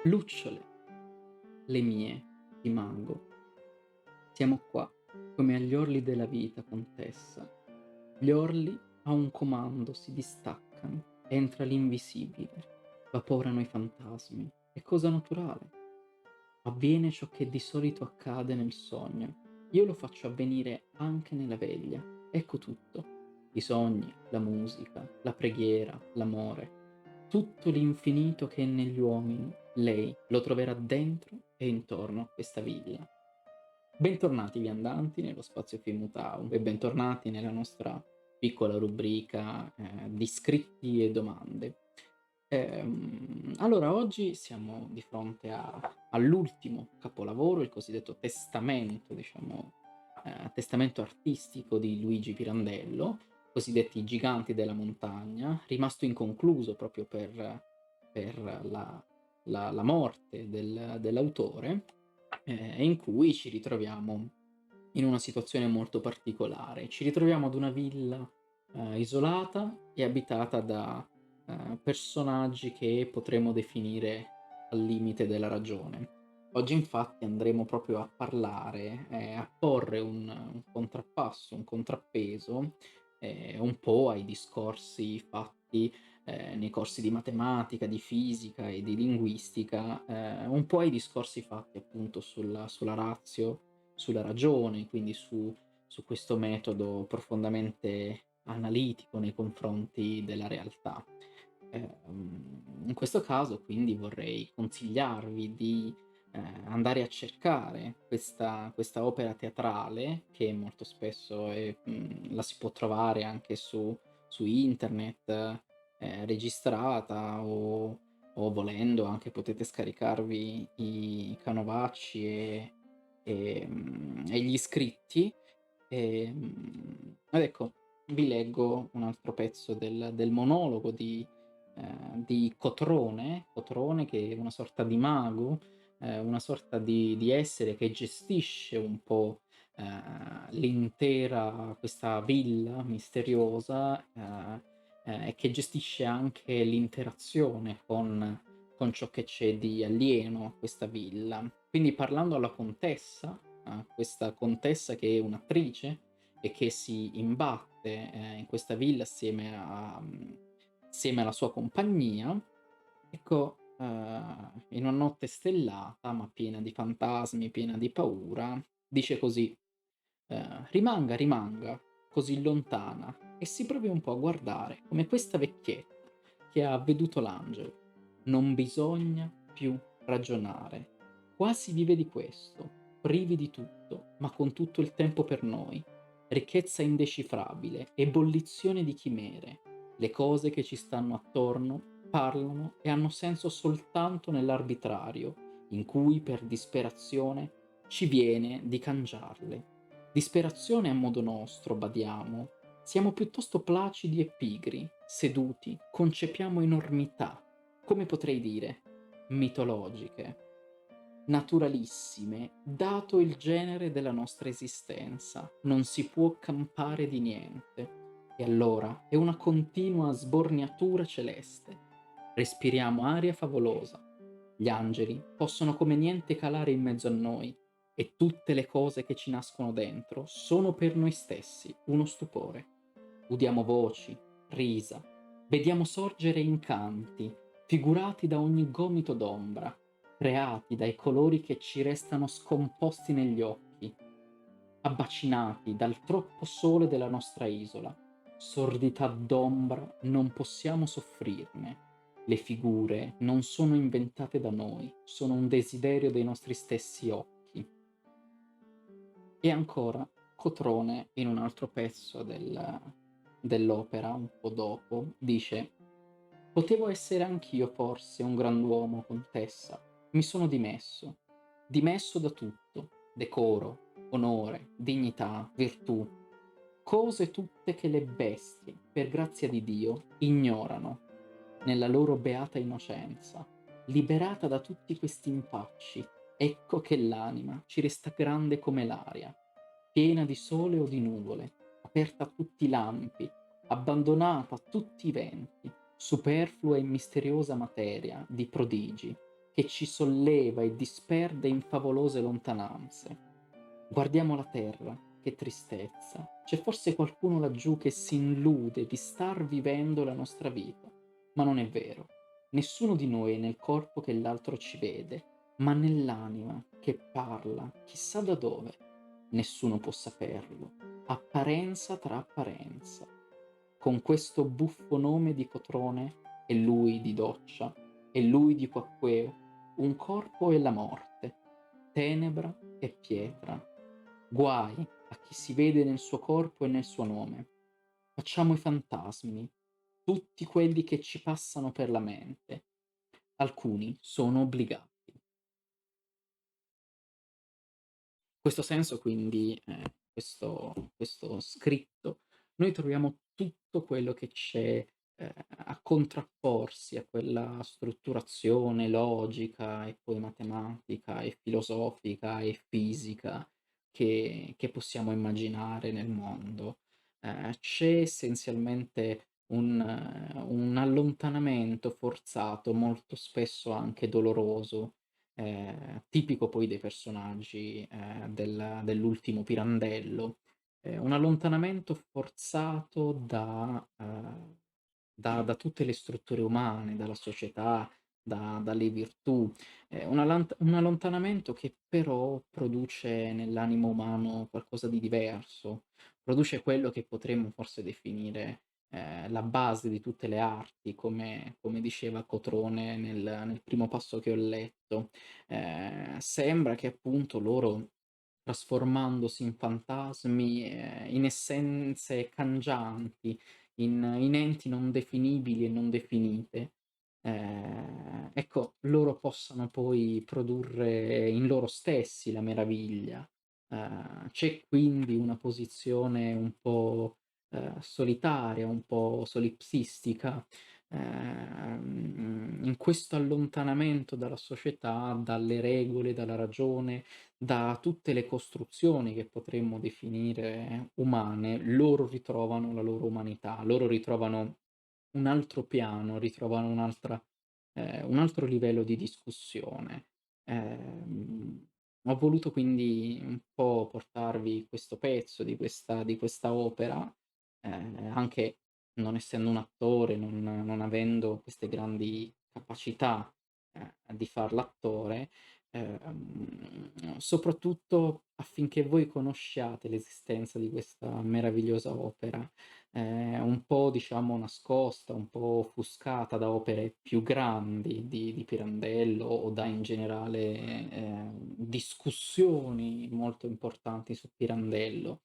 Lucciole, le mie, di mago, siamo qua, come agli orli della vita, contessa. Gli orli a un comando si distaccano, entra l'invisibile, vaporano i fantasmi, è cosa naturale. Avviene ciò che di solito accade nel sogno, io lo faccio avvenire anche nella veglia, ecco tutto. I sogni, la musica, la preghiera, l'amore, tutto l'infinito che è negli uomini, lei lo troverà dentro e intorno a questa villa. Bentornati viandanti nello spazio Fimutau e bentornati nella nostra piccola rubrica di scritti e domande. Allora oggi siamo di fronte all'ultimo capolavoro, il cosiddetto testamento, diciamo, testamento artistico di Luigi Pirandello, cosiddetti I giganti della montagna, rimasto inconcluso proprio per la morte dell'autore, in cui ci ritroviamo in una situazione molto particolare. Ci ritroviamo ad una villa isolata e abitata da personaggi che potremmo definire al limite della ragione. Oggi infatti andremo proprio a parlare, a porre un contrappasso, un contrappeso, un po' ai discorsi fatti nei corsi di matematica, di fisica e di linguistica, un po' ai discorsi fatti appunto sulla ratio, sulla ragione, quindi su questo metodo profondamente analitico nei confronti della realtà. In questo caso quindi vorrei consigliarvi di andare a cercare questa opera teatrale che molto spesso la si può trovare anche su internet, registrata o volendo anche potete scaricarvi i canovacci e gli scritti. Ed ecco, vi leggo un altro pezzo del monologo di Cotrone che è una sorta di mago, una sorta di essere che gestisce un po', l'intera questa villa misteriosa, e che gestisce anche l'interazione con ciò che c'è di alieno a questa villa. Quindi parlando alla contessa, a questa contessa che è un'attrice e che si imbatte, in questa villa assieme alla sua compagnia, ecco, in una notte stellata, ma piena di fantasmi, piena di paura, dice così: "Rimanga, rimanga così lontana e si provi un po' a guardare come questa vecchietta che ha veduto l'angelo. Non bisogna più ragionare. Qua si vive di questo, privi di tutto, ma con tutto il tempo per noi. Ricchezza indecifrabile, ebollizione di chimere. Le cose che ci stanno attorno parlano e hanno senso soltanto nell'arbitrario, in cui per disperazione ci viene di cangiarle. Disperazione a modo nostro, badiamo. Siamo piuttosto placidi e pigri, seduti, concepiamo enormità, come potrei dire, mitologiche, naturalissime, dato il genere della nostra esistenza. Non si può campare di niente. E allora è una continua sborniatura celeste. Respiriamo aria favolosa. Gli angeli possono come niente calare in mezzo a noi e tutte le cose che ci nascono dentro sono per noi stessi uno stupore. Udiamo voci, risa, vediamo sorgere incanti, figurati da ogni gomito d'ombra, creati dai colori che ci restano scomposti negli occhi, abbacinati dal troppo sole della nostra isola. Sordità d'ombra non possiamo soffrirne. Le figure non sono inventate da noi, sono un desiderio dei nostri stessi occhi. E ancora, Cotrone, in un altro pezzo dell'opera, un po' dopo, dice: "Potevo essere anch'io forse un grand'uomo, contessa. Mi sono dimesso da tutto, decoro, onore, dignità, virtù, cose tutte che le bestie, per grazia di Dio, ignorano nella loro beata innocenza. Liberata da tutti questi impacci, ecco che l'anima ci resta grande come l'aria, piena di sole o di nuvole, aperta a tutti i lampi, abbandonata a tutti i venti, superflua e misteriosa materia di prodigi, che ci solleva e disperde in favolose lontananze. Guardiamo la terra, che tristezza. C'è forse qualcuno laggiù che si illude di star vivendo la nostra vita, ma non è vero. Nessuno di noi è nel corpo che l'altro ci vede, ma nell'anima che parla, chissà da dove. Nessuno può saperlo. Apparenza tra apparenza. Con questo buffo nome di Cotrone, e lui di doccia, e lui di Quaquèo, un corpo e la morte, tenebra e pietra. Guai a chi si vede nel suo corpo e nel suo nome. Facciamo i fantasmi, tutti quelli che ci passano per la mente. Alcuni sono obbligati. Questo senso quindi, questo scritto, noi troviamo tutto quello che c'è, a contrapporsi a quella strutturazione logica e poi matematica e filosofica e fisica che possiamo immaginare nel mondo. C'è essenzialmente un allontanamento forzato, molto spesso anche doloroso, tipico poi dei personaggi, dell'ultimo Pirandello, un allontanamento forzato da tutte le strutture umane, dalla società, dalle virtù, un allontanamento che però produce nell'animo umano qualcosa di diverso, produce quello che potremmo forse definire, la base di tutte le arti, come diceva Cotrone nel primo passo che ho letto. Sembra che appunto loro, trasformandosi in fantasmi, in essenze cangianti, in enti non definibili e non definite, ecco, loro possano poi produrre in loro stessi la meraviglia. C'è quindi una posizione un po', solitaria, un po' solipsistica, in questo allontanamento dalla società, dalle regole, dalla ragione, da tutte le costruzioni che potremmo definire umane, loro ritrovano la loro umanità, loro ritrovano un altro piano, ritrovano un altro livello di discussione. Ehm, Ho voluto quindi un po' portarvi questo pezzo di questa opera, anche non essendo un attore, non avendo queste grandi capacità, di far l'attore, soprattutto affinché voi conosciate l'esistenza di questa meravigliosa opera, un po' diciamo nascosta, un po' offuscata da opere più grandi di Pirandello o da in generale, discussioni molto importanti su Pirandello.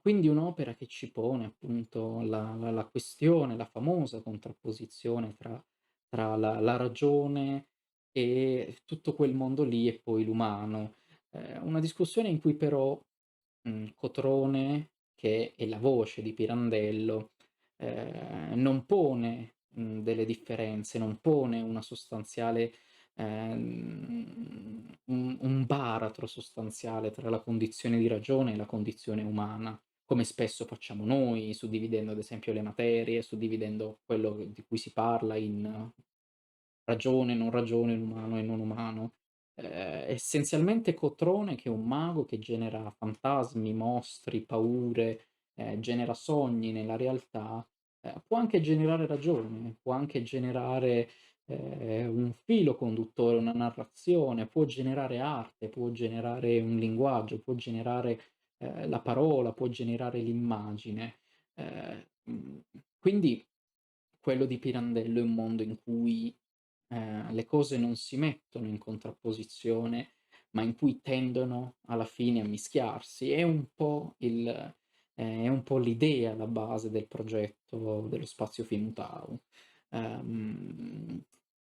Quindi un'opera che ci pone appunto la questione, la famosa contrapposizione tra la ragione e tutto quel mondo lì e poi l'umano. Una discussione in cui però, Cotrone, che è la voce di Pirandello, non pone, delle differenze, non pone una sostanziale un baratro sostanziale tra la condizione di ragione e la condizione umana, come spesso facciamo noi, suddividendo ad esempio le materie, suddividendo quello di cui si parla in ragione, non ragione, umano e non umano. Essenzialmente Cotrone, che è un mago che genera fantasmi, mostri, paure, genera sogni nella realtà, può anche generare ragione, può anche generare, un filo conduttore, una narrazione, può generare arte, può generare un linguaggio, può generare, la parola, può generare l'immagine. Quindi quello di Pirandello è un mondo in cui, le cose non si mettono in contrapposizione, ma in cui tendono alla fine a mischiarsi. È un po' l'idea alla base del progetto dello Spazio Fimutau. Ehm,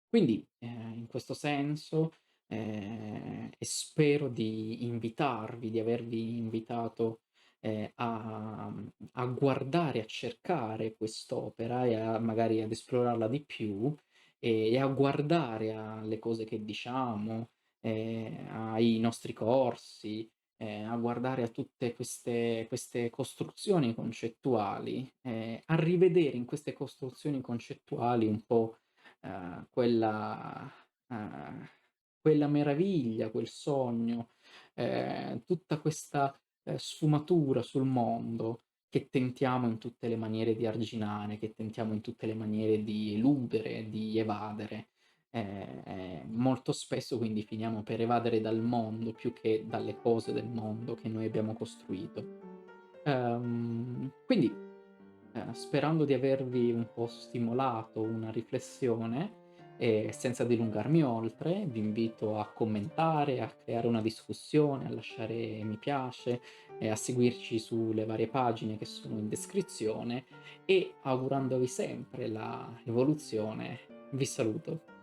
quindi, in questo senso, e spero di avervi invitato, a guardare, a cercare quest'opera e a magari ad esplorarla di più, e a guardare alle cose che diciamo, ai nostri corsi, a guardare a tutte queste costruzioni concettuali, a rivedere in queste costruzioni concettuali un po', quella ehm, quella meraviglia, quel sogno, tutta questa, sfumatura sul mondo che tentiamo in tutte le maniere di arginare, che tentiamo in tutte le maniere di eludere, di evadere. Molto spesso quindi finiamo per evadere dal mondo più che dalle cose del mondo che noi abbiamo costruito. Quindi, sperando di avervi un po' stimolato una riflessione e senza dilungarmi oltre, vi invito a commentare, a creare una discussione, a lasciare mi piace e a seguirci sulle varie pagine che sono in descrizione e augurandovi sempre la evoluzione, vi saluto.